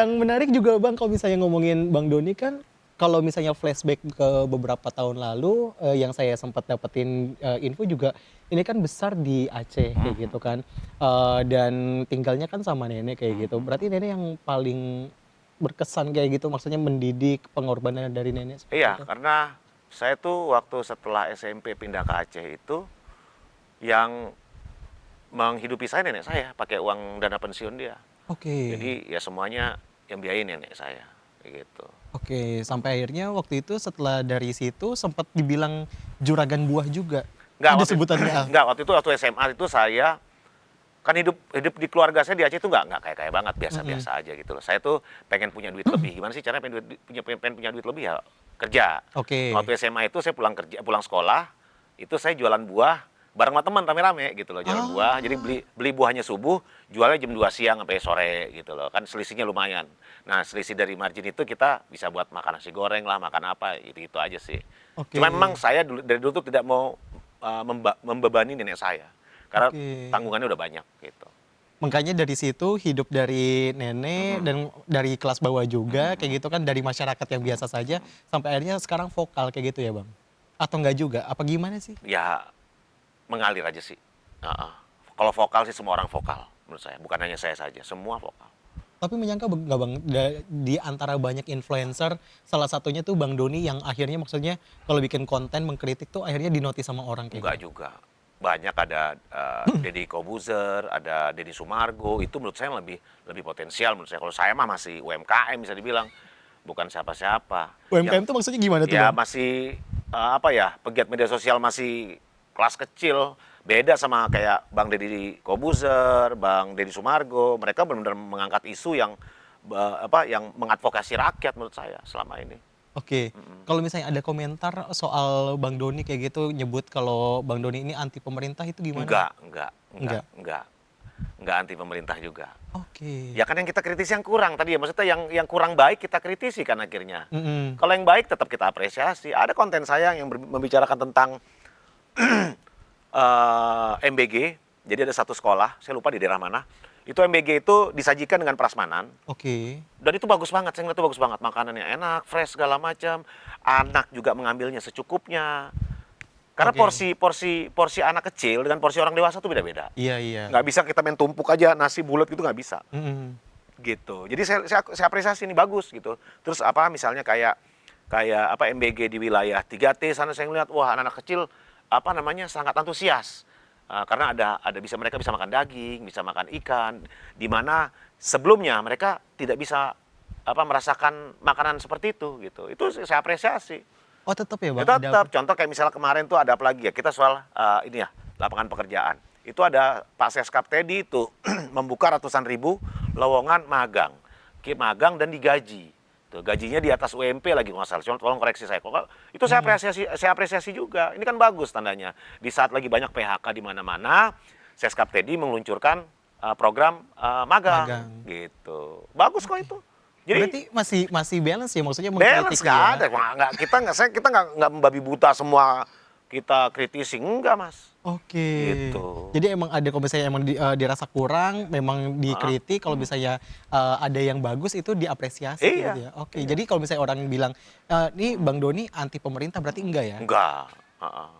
Yang menarik juga Bang, kalau misalnya ngomongin Bang Doni kan, kalau misalnya flashback ke beberapa tahun lalu, yang saya sempat dapetin, info juga, ini kan besar di Aceh kayak gitu kan, dan tinggalnya kan sama nenek kayak gitu. Berarti nenek yang paling berkesan kayak gitu, maksudnya mendidik, pengorbanan dari nenek seperti Iya, itu? karena saya tuh waktu setelah SMP pindah ke Aceh itu, yang menghidupi saya nenek saya pakai uang dana pensiun dia. Oke. Jadi ya semuanya yang biayain nenek saya, kayak gitu. Oke, sampai akhirnya waktu itu setelah dari situ sempat dibilang juragan buah juga? Enggak Ada waktu sebutannya? Ah, enggak waktu itu waktu SMA itu saya kan hidup hidup di keluarga saya di Aceh itu nggak kayak kayak banget, mhm. biasa-biasa aja gitu loh. Saya tuh pengen punya duit lebih. Gimana sih caranya pengen punya duit lebih ya kerja. Oke. Waktu SMA itu saya pulang sekolah, itu saya jualan buah bareng sama teman rame-rame gitu loh, jualan buah. Jadi Ah, beli beli buahnya subuh, jualnya jam 2 siang sampai sore gitu loh. Kan selisihnya lumayan. Nah, selisih dari margin itu kita bisa buat makan nasi goreng lah, makan apa, itu aja sih. oke Cuma memang saya dari dulu tuh tidak mau membebani nenek saya. Karena oke. tanggungannya udah banyak gitu. Makanya dari situ hidup dari nenek Mhm, dan dari kelas bawah juga mhm, kayak gitu kan, dari masyarakat yang biasa saja mhm. sampai akhirnya sekarang vokal kayak gitu ya, Bang? Atau enggak juga? Apa gimana sih? Ya mengalir aja sih. Heeh. Kalau vokal sih semua orang vokal menurut saya, bukan hanya saya saja, semua vokal. Tapi menyangka nggak Bang, di antara banyak influencer, salah satunya tuh Bang Doni yang akhirnya maksudnya kalau bikin konten mengkritik tuh akhirnya dinotis sama orang kayak Enggak gitu? juga. Banyak ada Deddy Kobuzer, ada Deddy Sumargo, itu menurut saya lebih lebih potensial menurut saya. Kalau saya mah masih UMKM bisa dibilang, bukan siapa-siapa. Yang UMKM tuh maksudnya gimana tuh, ya Bang? masih apa ya, pegiat media sosial masih kelas kecil. Beda sama kayak Bang Deddy Kobuzer, Bang Deddy Sumargo, mereka benar-benar mengangkat isu yang apa yang mengadvokasi rakyat menurut saya selama ini. Oke, kalau misalnya ada komentar soal Bang Doni kayak gitu, nyebut kalau Bang Doni ini anti pemerintah itu gimana, Bang? Enggak? Enggak anti pemerintah juga. Oke, Ya kan yang kita kritisi yang kurang tadi ya, maksudnya yang kurang baik kita kritisi kan akhirnya. mhm, Kalau yang baik tetap kita apresiasi. Ada konten saya yang membicarakan tentang MBG. Jadi ada satu sekolah, saya lupa di daerah mana. Itu MBG itu disajikan dengan prasmanan. oke, Dan itu bagus banget, saya ngeliat itu bagus banget. Makanannya enak, fresh segala macam. Anak juga mengambilnya secukupnya. Karena oke. porsi anak kecil dengan porsi orang dewasa itu beda-beda. Iya iya, Nggak bisa kita main tumpuk aja nasi bulat gitu, nggak bisa mhm, gitu. Jadi saya apresiasi ini bagus gitu. Terus apa misalnya kayak kayak apa MBG di wilayah 3T sana saya ngeliat wah anak-anak kecil apa namanya sangat antusias. Karena ada bisa mereka bisa makan daging, bisa makan ikan di mana sebelumnya mereka tidak bisa apa merasakan makanan seperti itu gitu. Itu saya apresiasi. oh tetep ya, Ya Bang, ada tetap, contoh kayak misalnya kemarin tuh ada apa lagi ya, kita soal ini ya, lapangan pekerjaan. Itu ada Pak Seskap Teddy itu membuka ratusan ribu lowongan magang. Magang dan digaji. Tuh, gajinya di atas UMP lagi nggak salah. Cuma tolong koreksi saya. Kok itu mhm, saya apresiasi juga. Ini kan bagus tandanya. Di saat lagi banyak PHK di mana-mana, Seskap Teddy meluncurkan program magang magang, gitu. Bagus kok oke. itu. Jadi Berarti masih masih balance ya, maksudnya balance mengkritik nggak ada, dia? kita nggak membabi buta semua kita kritisi, enggak mas, Oke. gitu. Jadi emang ada kalau misalnya emang dirasa kurang, memang Heeh, dikritik, kalau misalnya, ada yang bagus itu diapresiasi kayak iya, gitu ya? Oke, iya, jadi kalau misalnya orang bilang, "Nih Bang Doni anti pemerintah," berarti enggak ya? enggak, heeh,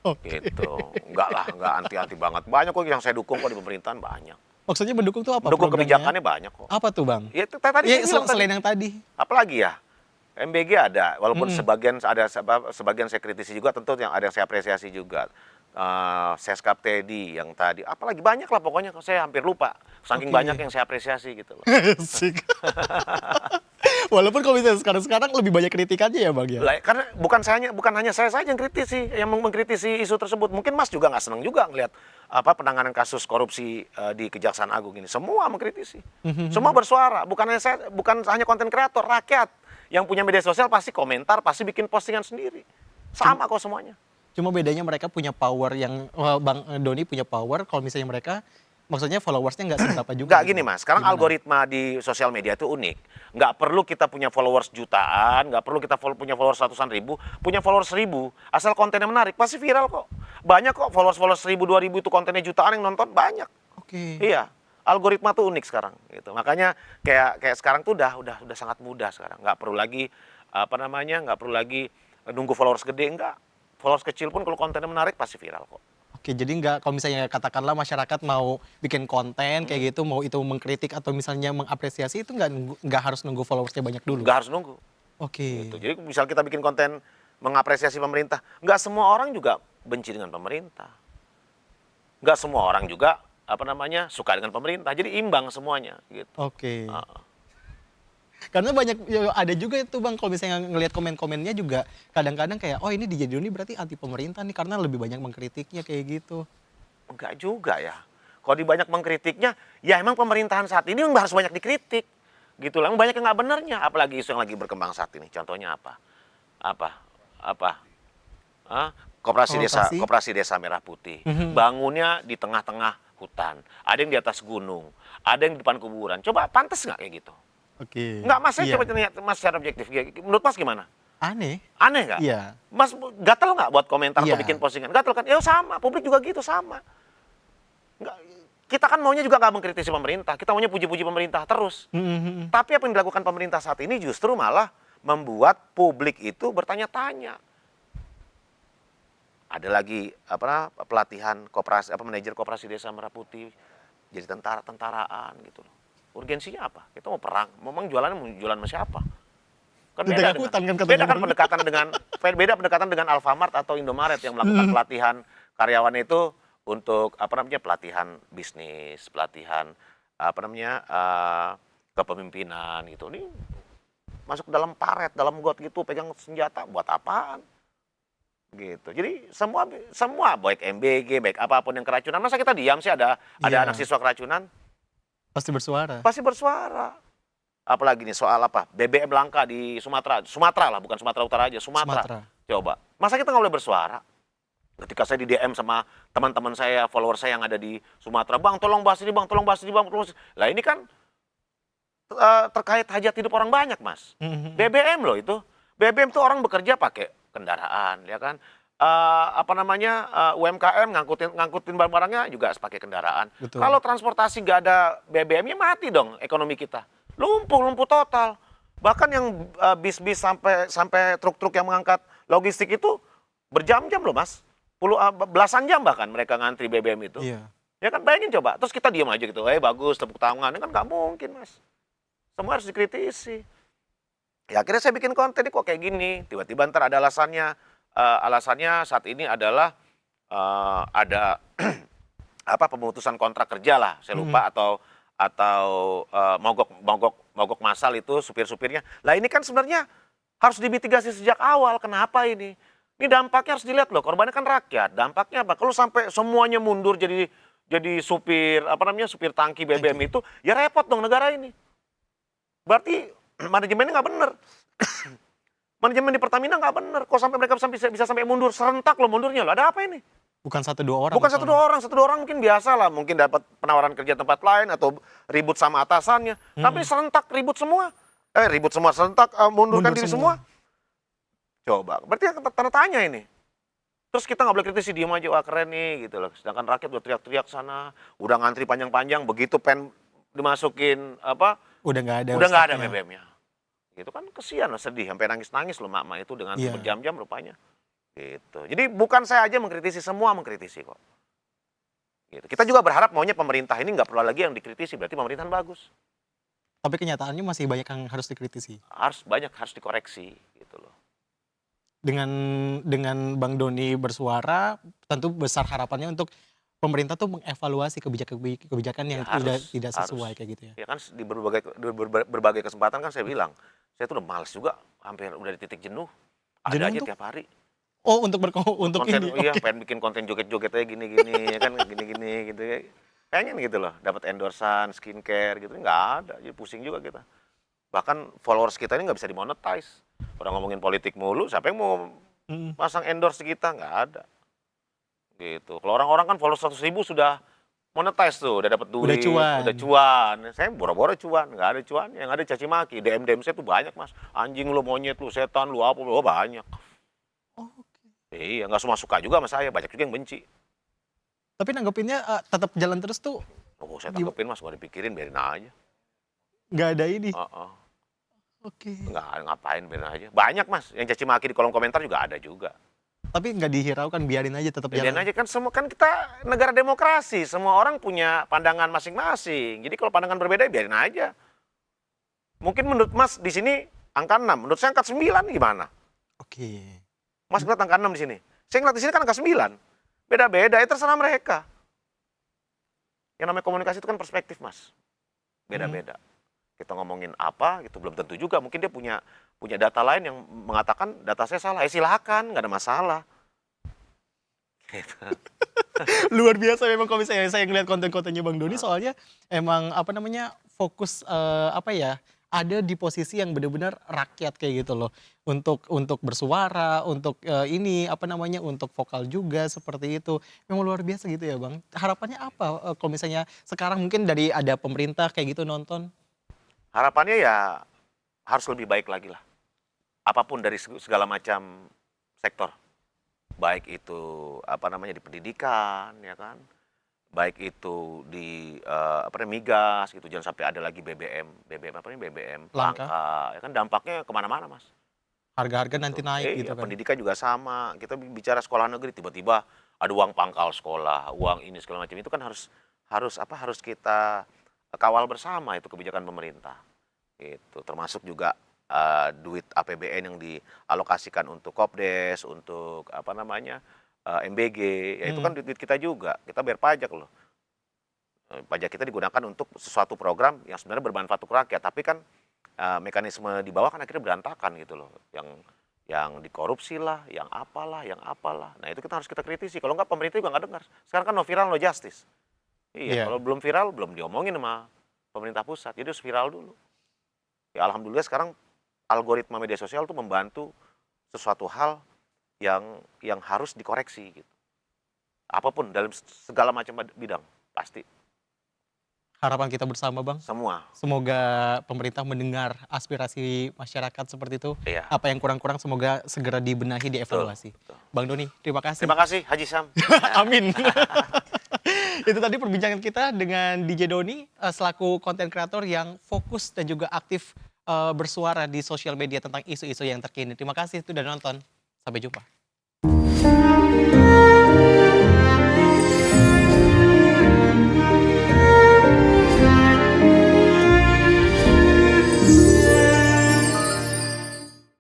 Oke. gitu, enggak lah, enggak anti-anti banget, banyak kok yang saya dukung kok di pemerintahan banyak, Maksudnya mendukung tuh apa mendukung programnya? kebijakannya banyak kok. Apa tuh, Bang? Ya itu tadi Iya, saya bilang tadi, selain yang tadi? apalagi ya, MBG ada, walaupun Mhm, sebagian ada sebagian saya kritisi juga, tentu yang ada yang saya apresiasi juga. Seskap Teddy yang tadi, apalagi banyak lah pokoknya saya hampir lupa, saking banyak oke. yang saya apresiasi gitu loh. Asik. Walaupun kalau misalnya sekarang-sekarang lebih banyak kritikannya ya, Bang, ya? Lah, karena bukan hanya saya saja yang kritisi, yang mengkritisi isu tersebut. Mungkin Mas juga nggak senang juga ngelihat apa penanganan kasus korupsi di Kejaksaan Agung ini. Semua mengkritisi, semua bersuara. Bukan hanya konten kreator, rakyat yang punya media sosial pasti komentar, pasti bikin postingan sendiri. Cum Sama kok semuanya. Cuma bedanya mereka punya power yang Bang Doni punya power, kalau misalnya mereka maksudnya followersnya nggak seberapa juga Nggak gitu, gini Bang? Mas, sekarang Gimana? algoritma di sosial media itu unik. Nggak perlu kita punya followers jutaan, nggak perlu kita punya followers ratusan ribu, punya followers 1.000, asal kontennya menarik, pasti viral kok. Banyak kok followers 1.000, 2.000 itu kontennya jutaan yang nonton, banyak. Oke. Iya, algoritma tuh unik sekarang gitu. Makanya kayak sekarang tuh udah sangat mudah sekarang. Nggak perlu lagi nggak perlu lagi nunggu followers gede, enggak. Followers kecil pun kalau kontennya menarik pasti viral kok. Oke, jadi nggak kalau misalnya katakanlah masyarakat mau bikin konten kayak gitu, mau itu mengkritik atau misalnya mengapresiasi itu nggak harus nunggu followersnya banyak dulu? Nggak harus nunggu Oke. gitu. Jadi misal kita bikin konten mengapresiasi pemerintah, nggak semua orang juga benci dengan pemerintah. Nggak semua orang juga suka dengan pemerintah. Jadi imbang semuanya gitu. Oke. Heeh. Karena banyak ya ada juga itu Bang, kalau misalnya ngelihat komen-komennya juga kadang-kadang kayak, "Oh ini di Jadul ini berarti anti pemerintah nih karena lebih banyak mengkritiknya," kayak gitu. Enggak juga ya. Kalau banyak mengkritiknya, ya emang pemerintahan saat ini memang harus banyak dikritik. Gitu lah, emang banyak yang nggak benernya. Apalagi isu yang lagi berkembang saat ini. Contohnya apa? Apa? Apa? Hah? Koperasi desa Merah Putih. Mhm. Bangunnya di tengah-tengah hutan. Ada yang di atas gunung. Ada yang di depan kuburan. Coba pantas nggak kayak gitu? Oke. Nggak, Mas, saya Iya. coba tanya Mas secara objektif. Menurut Mas gimana? Aneh. Aneh nggak? Iya. Mas gatel nggak buat komentar atau Iya. bikin postingan? Gatel kan? Ya sama, publik juga gitu, sama. Nggak, kita kan maunya juga nggak mengkritisi pemerintah, kita maunya puji-puji pemerintah terus. Mhm, mhm. Tapi apa yang dilakukan pemerintah saat ini justru malah membuat publik itu bertanya-tanya. Ada lagi pelatihan koperasi manajer koperasi desa Merah Putih jadi tentaraan gitu loh. Urgensinya apa? Kita mau perang, memang jualannya mau jualan sama siapa? Kan Di beda tengah hutan kan dengan katanya beda kan Bang. pendekatan dengan Alfamart atau Indomaret yang melakukan pelatihan karyawan itu untuk pelatihan bisnis, pelatihan kepemimpinan gitu. Ini masuk dalam paret, dalam got gitu, pegang senjata buat apaan? Gitu. Jadi semua baik MBG, baik apapun yang keracunan, masa kita diam sih ada Iya. anak siswa keracunan? Pasti bersuara. Pasti bersuara. Apalagi nih soal BBM langka di Sumatera. Sumatera lah, bukan Sumatera Utara aja, Sumatera. Sumatera. Coba. Masa kita nggak boleh bersuara? Ketika saya di DM sama teman-teman saya, follower saya yang ada di Sumatera, "Bang, tolong bahas ini, Bang, tolong bahas ini, Bang." Lah ini kan terkait hajat hidup orang banyak, Mas. Mhm. BBM loh itu. BBM tuh orang bekerja pakai kendaraan, ya kan? UMKM ngangkutin barang-barangnya juga pakai kendaraan. Betul. Kalau transportasi nggak ada BBM-nya mati dong ekonomi kita. Lumpuh total. Bahkan yang bis-bis sampai truk-truk yang mengangkat logistik itu berjam-jam loh, Mas. Belasan jam bahkan mereka ngantri BBM itu. Iya. Ya kan, bayangin coba. Terus kita diam aja gitu. Bagus, tepuk tangan. Ini kan nggak mungkin, Mas. Semua harus dikritisi. Ya akhirnya saya bikin konten ini kok kayak gini. Tiba-tiba ntar ada alasannya. Alasannya saat ini adalah ada pemutusan kontrak kerja lah. Saya lupa atau mogok massal itu supir-supirnya. Lah ini kan sebenarnya harus dimitigasi sejak awal. Kenapa ini? Ini dampaknya harus dilihat loh. Korbannya kan rakyat. Dampaknya apa? Kalau sampai semuanya mundur jadi supir supir tangki BBM itu, ya repot dong negara ini. Berarti manajemennya nggak bener. Manajemen di Pertamina nggak bener. Kok sampai mereka bisa sampai mundur serentak loh mundurnya loh. Ada apa ini? Bukan 1 2 orang. Bukan satu dua orang mungkin biasa lah, mungkin dapat penawaran kerja tempat lain atau ribut sama atasannya. Tapi serentak ribut semua. Serentak mundurkan Mundur diri semua. semua. Coba, berarti tanda tanya ini. Terus kita nggak boleh kritisi, diem aja, wah keren nih gitu loh. Sedangkan rakyat udah teriak-teriak sana, udah ngantri panjang-panjang, begitu dimasukin Udah nggak ada. udah nggak ada stoknya. BBM-nya. Gitu kan kesian loh, sedih, sampai nangis-nangis loh mak-mak itu dengan Iya. berjam-jam rupanya. Gitu. Jadi bukan saya aja mengkritisi, semua mengkritisi kok. Gitu. Kita juga berharap maunya pemerintah ini nggak perlu lagi yang dikritisi, berarti pemerintahan bagus. Tapi kenyataannya masih banyak yang harus dikritisi. Harus dikoreksi gitu loh. Dengan Bang Doni bersuara, tentu besar harapannya untuk pemerintah tuh mengevaluasi kebijakan yang Ya, tidak harus. sesuai kayak gitu ya. Ya kan di berbagai kesempatan kan saya bilang, saya tuh udah males juga, hampir udah di titik jenuh. Ada Jenuh aja untuk? tiap hari. Oh, untuk untuk Konten, ini. iya, Oke. pengen bikin konten joget-joget aja gini-gini, ya kan gini-gini gitu ya. Pengen gitu loh, dapat endorsan, skincare gitu, nggak ada, jadi pusing juga kita. Bahkan followers kita ini nggak bisa dimonetize. Orang ngomongin politik mulu, siapa yang mau Mhm. pasang endorse kita? Nggak ada. Gitu. Kalau orang-orang kan followers 100.000 sudah monetize tuh, udah dapat duit, cuan. udah cuan. Saya boro-boro cuan, nggak ada cuan. Yang ada caci maki, DM saya tuh banyak, Mas. Anjing lu, monyet lu, setan lu, apa lu, banyak. Oh, oke. Iya, nggak semua suka juga sama saya, banyak juga yang benci. Tapi nanggepinnya tetap jalan terus tuh Oh, saya Gima tanggepin Mas, nggak dipikirin, biarin aja. nggak ada ini? Heeh. Oke. Nggak ngapain, biarin aja. Banyak Mas, yang caci maki di kolom komentar juga ada juga. Tapi nggak dihiraukan, biarin aja tetap Biarin jalan? aja, kan semua kan kita negara demokrasi, semua orang punya pandangan masing-masing. Jadi kalau pandangan berbeda biarin aja. Mungkin menurut Mas di sini angka 6, menurut saya angka 9 gimana? Oke. Mas ngeliat angka 6 di sini. Saya ngeliat di sini kan angka 9. Beda-beda, ya terserah mereka. Yang namanya komunikasi itu kan perspektif, Mas. Beda-beda. Kita ngomongin apa, itu belum tentu juga. Mungkin dia punya data lain yang mengatakan data saya salah. Ya silakan, nggak ada masalah. Gitu. Luar biasa memang kalau misalnya saya ngeliat konten-kontennya Bang Doni, soalnya emang apa namanya, fokus, apa ya, ada di posisi yang benar-benar rakyat kayak gitu loh. Untuk bersuara, untuk, ini apa namanya, untuk vokal juga seperti itu. Memang luar biasa gitu ya Bang. Harapannya apa, kalau misalnya sekarang mungkin dari ada pemerintah kayak gitu nonton? Harapannya ya harus lebih baik lagi lah. Apapun dari segala macam sektor. Baik itu apa namanya di pendidikan, ya kan? Baik itu di apa namanya migas gitu, jangan sampai ada lagi BBM apa nih BBM Langka, langka, ya kan dampaknya kemana-mana Mas. harga-harga Gitu. nanti naik gitu Iya, kan. pendidikan juga sama. Kita bicara sekolah negeri tiba-tiba ada uang pangkal sekolah, uang ini segala macam itu kan harus harus apa harus kita kawal bersama itu kebijakan pemerintah. Itu termasuk juga duit APBN yang dialokasikan untuk Kopdes, untuk apa namanya MBG, ya itu kan duit kita juga. Kita bayar pajak loh. Pajak kita digunakan untuk sesuatu program yang sebenarnya bermanfaat untuk rakyat, tapi kan mekanisme di bawah kan akhirnya berantakan gitu loh. Yang dikorupsi lah, yang apalah. Nah itu kita harus kita kritisi. Kalau nggak pemerintah juga nggak dengar. Sekarang kan no viral no justice. Iya, Iya. kalau belum viral belum diomongin sama pemerintah pusat. Jadi harus viral dulu. Ya alhamdulillah sekarang algoritma media sosial tuh membantu sesuatu hal yang harus dikoreksi gitu. Apapun dalam segala macam bidang pasti Harapan kita bersama Bang, semua. semoga pemerintah mendengar aspirasi masyarakat seperti itu. Iya, Apa yang kurang-kurang semoga segera dibenahi, betul. dievaluasi. Betul. Bang Doni, terima kasih. Terima kasih Haji Sam. Amin. Itu tadi perbincangan kita dengan DJ Doni, selaku konten kreator yang fokus dan juga aktif bersuara di sosial media tentang isu-isu yang terkini. Terima kasih sudah nonton. Sampai jumpa.